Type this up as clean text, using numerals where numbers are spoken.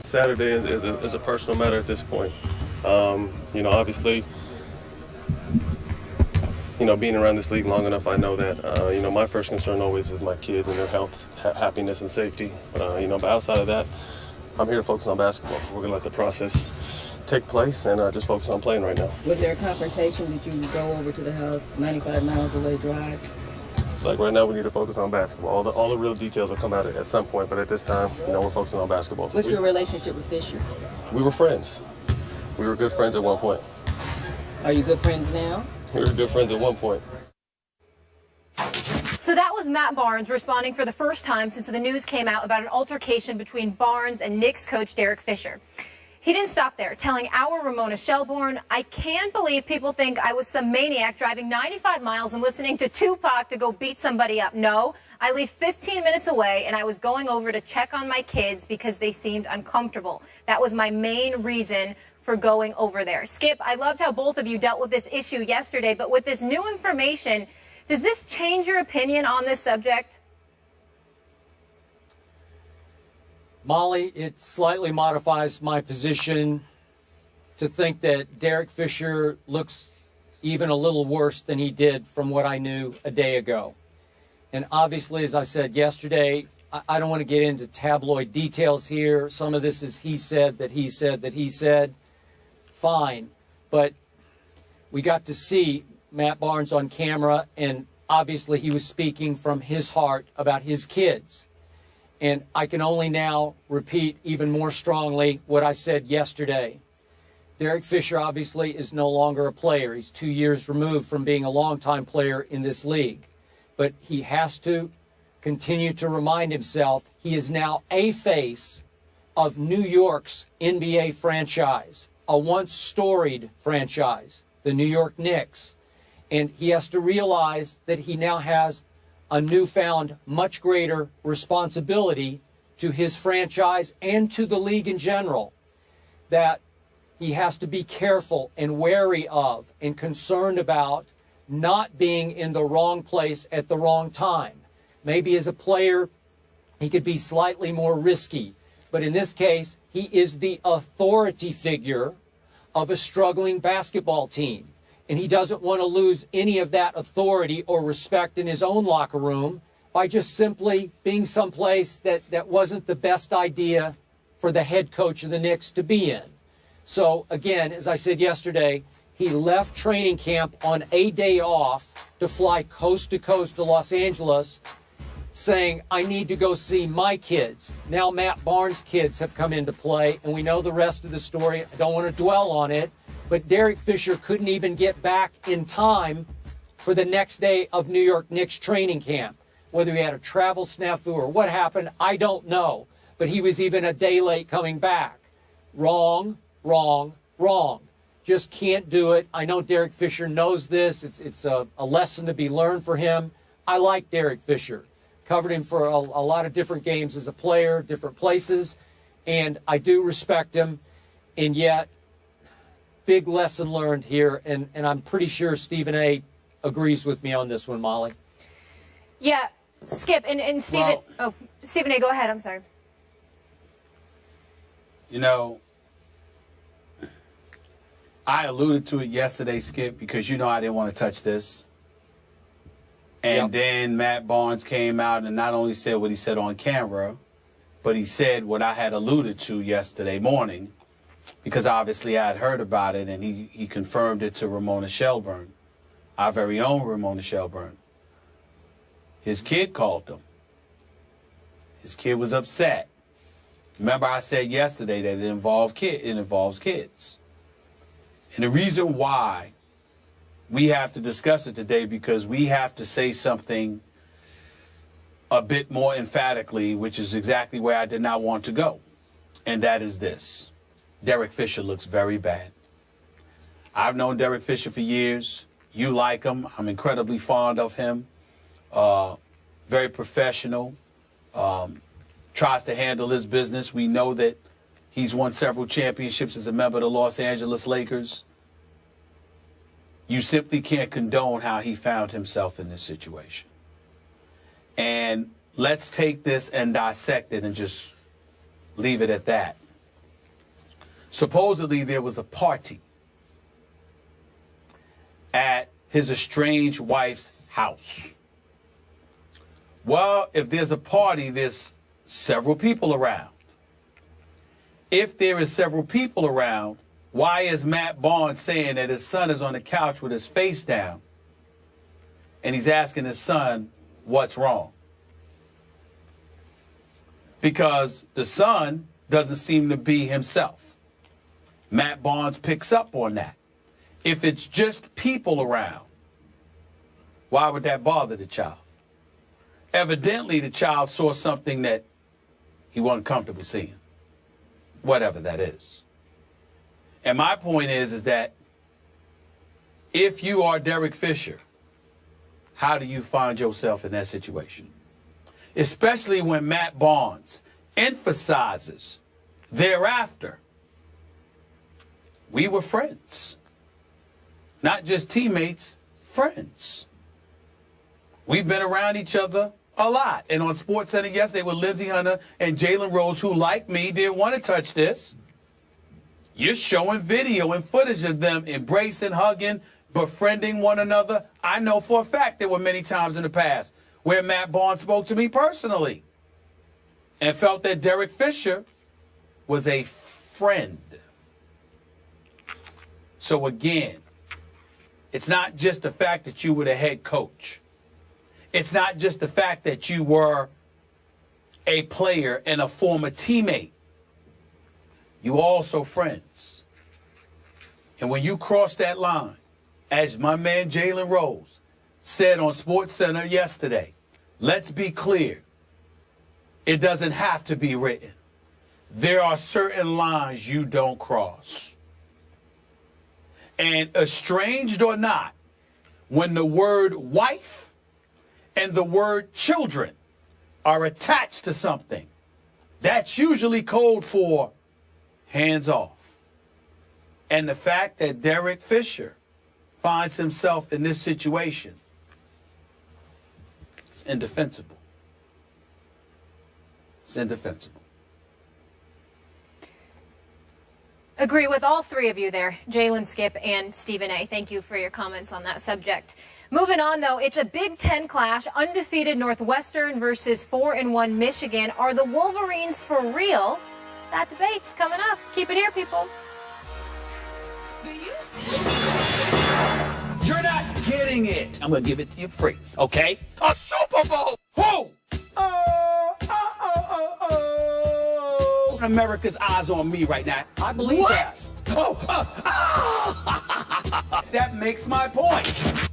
Saturday is a personal matter at this point. Obviously, being around this league long enough, I know that, my first concern always is my kids and their health, happiness, and safety. But outside of that, I'm here to focus on basketball. We're going to let the process take place and just focus on playing right now. Was there a confrontation? Did you go over to the house, 95 miles away drive? Like right now, we need to focus on basketball. All the real details will come out at some point, but at this time, we're focusing on basketball. What's your relationship with Fisher? We were friends. We were good friends at one point. Are you good friends now? We were good friends at one point. So that was Matt Barnes responding for the first time since the news came out about an altercation between Barnes and Knicks coach Derek Fisher. He didn't stop there, telling our Ramona Shelburne, "I can't believe people think I was some maniac driving 95 miles and listening to Tupac to go beat somebody up. No, I leave 15 minutes away and I was going over to check on my kids because they seemed uncomfortable. That was my main reason for going over there." Skip, I loved how both of you dealt with this issue yesterday, but with this new information, does this change your opinion on this subject? Molly, it slightly modifies my position to think that Derek Fisher looks even a little worse than he did from what I knew a day ago. And obviously, as I said yesterday, I don't want to get into tabloid details here. Some of this is he said, that he said, that he said. Fine. But we got to see Matt Barnes on camera, and obviously he was speaking from his heart about his kids. And I can only now repeat even more strongly what I said yesterday. Derek Fisher obviously is no longer a player. He's 2 years removed from being a longtime player in this league. But he has to continue to remind himself he is now a face of New York's NBA franchise, a once storied franchise, the New York Knicks. And he has to realize that he now has a newfound, much greater responsibility to his franchise and to the league in general, that he has to be careful and wary of and concerned about not being in the wrong place at the wrong time. Maybe as a player, he could be slightly more risky, but in this case, he is the authority figure of a struggling basketball team. And he doesn't want to lose any of that authority or respect in his own locker room by just simply being someplace that wasn't the best idea for the head coach of the Knicks to be in. So, again, as I said yesterday, he left training camp on a day off to fly coast to coast to Los Angeles, saying, "I need to go see my kids." Now Matt Barnes' kids have come into play, and we know the rest of the story. I don't want to dwell on it. But Derek Fisher couldn't even get back in time for the next day of New York Knicks training camp. Whether he had a travel snafu or what happened, I don't know. But he was even a day late coming back. Wrong, wrong, wrong. Just can't do it. I know Derek Fisher knows this. It's a lesson to be learned for him. I like Derek Fisher. Covered him for a lot of different games as a player, different places. And I do respect him. And yet, big lesson learned here, and I'm pretty sure Stephen A. agrees with me on this one, Molly. Yeah, Skip, and Stephen, Stephen A., go ahead, I'm sorry. I alluded to it yesterday, Skip, because I didn't want to touch this. And then Matt Barnes came out and not only said what he said on camera, but he said what I had alluded to yesterday morning, because obviously I had heard about it, and he confirmed it to Ramona Shelburne, our very own Ramona Shelburne. His kid called him. His kid was upset. Remember I said yesterday that it involves kids. And the reason why we have to discuss it today, because we have to say something a bit more emphatically, which is exactly where I did not want to go. And that is this. Derek Fisher looks very bad. I've known Derek Fisher for years. You like him. I'm incredibly fond of him. Very professional. Tries to handle his business. We know that he's won several championships as a member of the Los Angeles Lakers. You simply can't condone how he found himself in this situation. And let's take this and dissect it and just leave it at that. Supposedly there was a party at his estranged wife's house. Well, if there's a party, there's several people around. If there is several people around, why is Matt Barnes saying that his son is on the couch with his face down and he's asking his son what's wrong? Because the son doesn't seem to be himself. Matt Barnes picks up on that. If it's just people around, why would that bother the child? Evidently, the child saw something that he wasn't comfortable seeing, whatever that is. And my point is that if you are Derek Fisher, how do you find yourself in that situation? Especially when Matt Barnes emphasizes thereafter, we were friends. Not just teammates, friends. We've been around each other a lot. And on SportsCenter yesterday with Lindsey Hunter and Jalen Rose, who, like me, didn't want to touch this. You're showing video and footage of them embracing, hugging, befriending one another. I know for a fact there were many times in the past where Matt Barnes spoke to me personally and felt that Derek Fisher was a friend. So again, it's not just the fact that you were the head coach. It's not just the fact that you were a player and a former teammate. You also friends. And when you cross that line, as my man Jalen Rose said on SportsCenter yesterday, let's be clear. It doesn't have to be written. There are certain lines you don't cross. And estranged or not, when the word wife and the word children are attached to something, that's usually code for hands off. And the fact that Derek Fisher finds himself in this situation is indefensible. It's indefensible. Agree with all three of you there, Jalen, Skip, and Stephen A. Thank you for your comments on that subject. Moving on, though, it's a Big Ten clash. Undefeated Northwestern versus 4-1 Michigan. Are the Wolverines for real? That debate's coming up. Keep it here, people. You're not getting it. I'm going to give it to you free, okay? A Super Bowl! Whoa! America's eyes on me right now. I believe what? that. That makes my point.